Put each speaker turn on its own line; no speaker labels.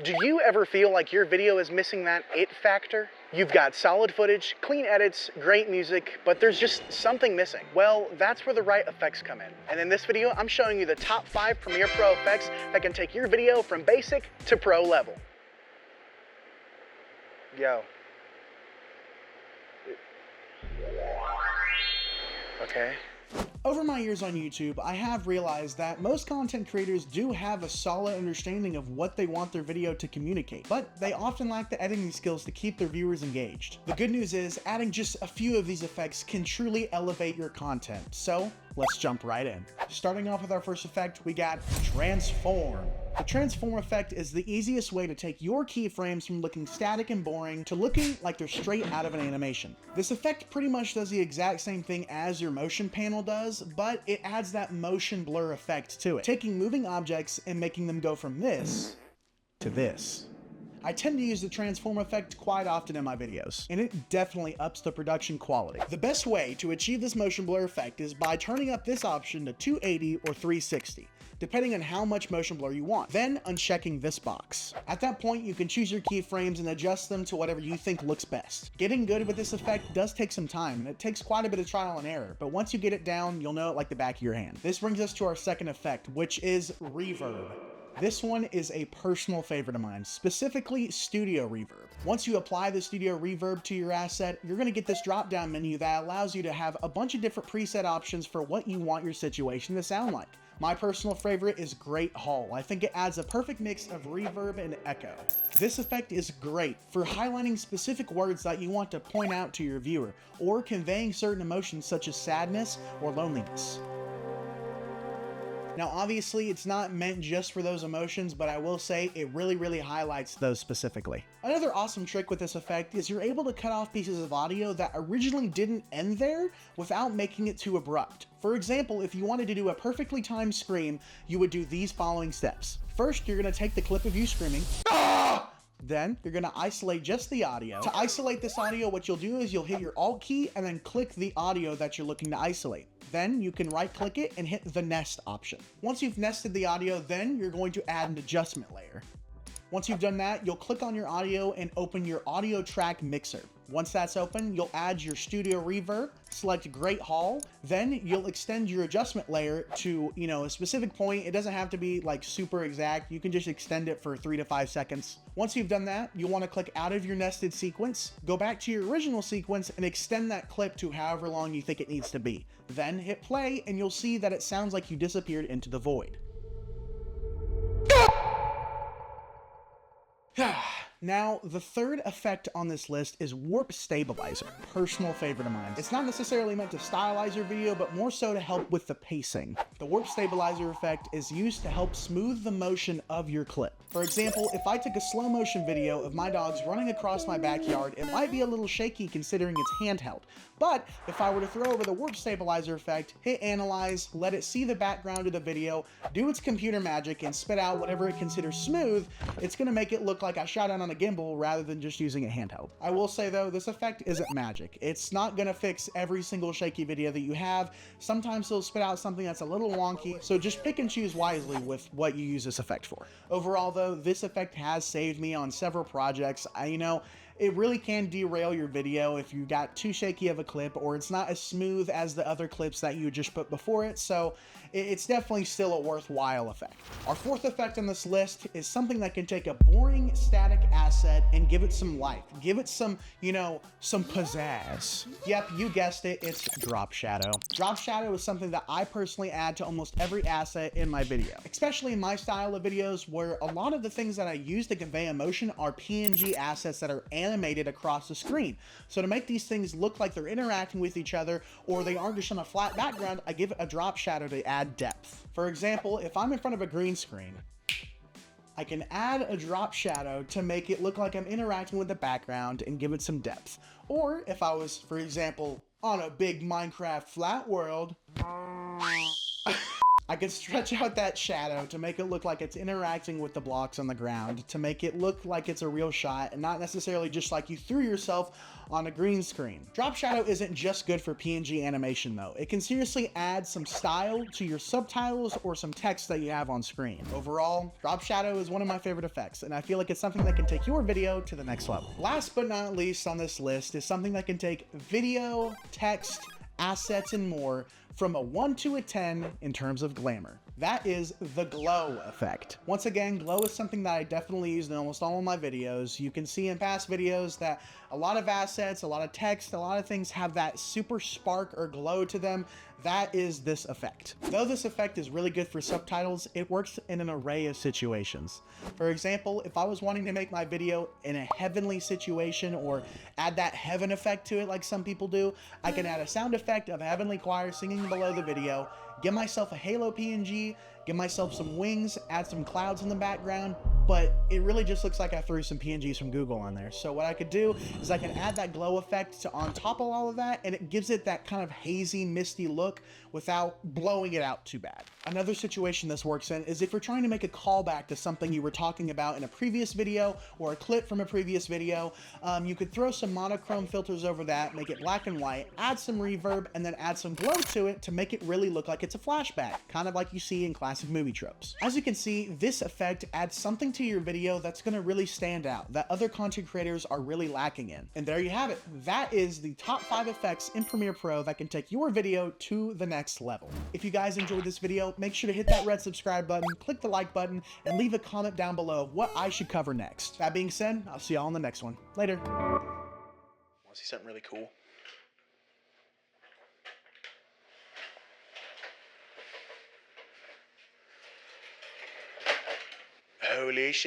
Do you ever feel like your video is missing that it factor? You've got solid footage, clean edits, great music, but there's just something missing. Well, that's where the right effects come in. And in this video, I'm showing you the top 5 Premiere Pro effects that can take your video from basic to pro level. Yo. Okay.
Over my years on YouTube, I have realized that most content creators do have a solid understanding of what they want their video to communicate, but they often lack the editing skills to keep their viewers engaged. The good news is, adding just a few of these effects can truly elevate your content, so let's jump right in. Starting off with our first effect, we got Transform. The Transform effect is the easiest way to take your keyframes from looking static and boring to looking like they're straight out of an animation. This effect pretty much does the exact same thing as your motion panel does, but it adds that motion blur effect to it, taking moving objects and making them go from this to this. I tend to use the Transform effect quite often in my videos, and it definitely ups the production quality. The best way to achieve this motion blur effect is by turning up this option to 280 or 360. Depending on how much motion blur you want, then unchecking this box. At that point, you can choose your keyframes and adjust them to whatever you think looks best. Getting good with this effect does take some time, and it takes quite a bit of trial and error, but once you get it down, you'll know it like the back of your hand. This brings us to our second effect, which is Reverb. This one is a personal favorite of mine, specifically Studio Reverb. Once you apply the Studio Reverb to your asset, you're going to get this drop-down menu that allows you to have a bunch of different preset options for what you want your situation to sound like. My personal favorite is Great Hall. I think it adds a perfect mix of reverb and echo. This effect is great for highlighting specific words that you want to point out to your viewer, or conveying certain emotions such as sadness or loneliness. Now, obviously, it's not meant just for those emotions, but I will say it really highlights those specifically. Another awesome trick with this effect is you're able to cut off pieces of audio that originally didn't end there without making it too abrupt. For example, if you wanted to do a perfectly timed scream, you would do these following steps. First, you're going to take the clip of you screaming, "Ah!" Then you're going to isolate just the audio. To isolate this audio, what you'll do is you'll hit your Alt key and then click the audio that you're looking to isolate. Then you can right click it and hit the nest option. Once you've nested the audio, then you're going to add an adjustment layer. Once you've done that, you'll click on your audio and open your audio track mixer. Once that's open, you'll add your Studio Reverb, select Great Hall, then you'll extend your adjustment layer to, a specific point. It doesn't have to be like super exact. You can just extend it for 3 to 5 seconds. Once you've done that, you'll want to click out of your nested sequence, go back to your original sequence and extend that clip to however long you think it needs to be. Then hit play and you'll see that it sounds like you disappeared into the void. Now, the third effect on this list is Warp Stabilizer, personal favorite of mine. It's not necessarily meant to stylize your video, but more so to help with the pacing. The Warp Stabilizer effect is used to help smooth the motion of your clip. For example, if I took a slow motion video of my dogs running across my backyard, it might be a little shaky considering it's handheld. But if I were to throw over the Warp Stabilizer effect, hit Analyze, let it see the background of the video, do its computer magic, and spit out whatever it considers smooth, it's going to make it look like I shot it on a gimbal rather than just using a handheld. I will say though, this effect isn't magic. It's not going to fix every single shaky video that you have. Sometimes it'll spit out something that's a little wonky, so just pick and choose wisely with what you use this effect for. Overall though, this effect has saved me on several projects. It really can derail your video if you got too shaky of a clip or it's not as smooth as the other clips that you just put before it, so it's definitely still a worthwhile effect. Our fourth effect on this list is something that can take a boring static asset and give it some life. Give it some, some pizzazz. Yep, you guessed it, it's Drop Shadow. Drop Shadow is something that I personally add to almost every asset in my video, especially in my style of videos where a lot of the things that I use to convey emotion are PNG assets that are animated across the screen. So to make these things look like they're interacting with each other or they aren't just on a flat background, I give it a drop shadow to add depth. For example, if I'm in front of a green screen, I can add a drop shadow to make it look like I'm interacting with the background and give it some depth. Or if I was, for example, on a big Minecraft flat world, I I could stretch out that shadow to make it look like it's interacting with the blocks on the ground, to make it look like it's a real shot and not necessarily just like you threw yourself on a green screen. Drop shadow isn't just good for PNG animation though. It can seriously add some style to your subtitles or some text that you have on screen. Overall, drop shadow is one of my favorite effects, and I feel like it's something that can take your video to the next level. Last but not least on this list is something that can take video, text, assets, and more from a 1 to a 10 in terms of glamour. That is the glow effect. Once again, glow is something that I definitely use in almost all of my videos. You can see in past videos that a lot of assets, a lot of text, a lot of things have that super spark or glow to them. That is this effect. Though this effect is really good for subtitles, it works in an array of situations. For example, if I was wanting to make my video in a heavenly situation or add that heaven effect to it like some people do, I can add a sound effect of a heavenly choir singing below the video, give myself a halo PNG, give myself some wings, add some clouds in the background, but it really just looks like I threw some PNGs from Google on there. So what I could do is I can add that glow effect to on top of all of that, and it gives it that kind of hazy, misty look without blowing it out too bad. Another situation this works in is if you're trying to make a callback to something you were talking about in a previous video or a clip from a previous video, you could throw some monochrome filters over that, make it black and white, add some reverb, and then add some glow to it to make it really look like it's a flashback, kind of like you see in classic movie tropes. As you can see, this effect adds something to your video that's going to really stand out, that other content creators are really lacking in. And there you have it. That is the top 5 effects in Premiere Pro that can take your video to the next level. If you guys enjoyed this video, make sure to hit that red subscribe button, click the like button, and leave a comment down below of what I should cover next. That being said, I'll see y'all in the next one. Later.
Want to see something really cool? Holy shit.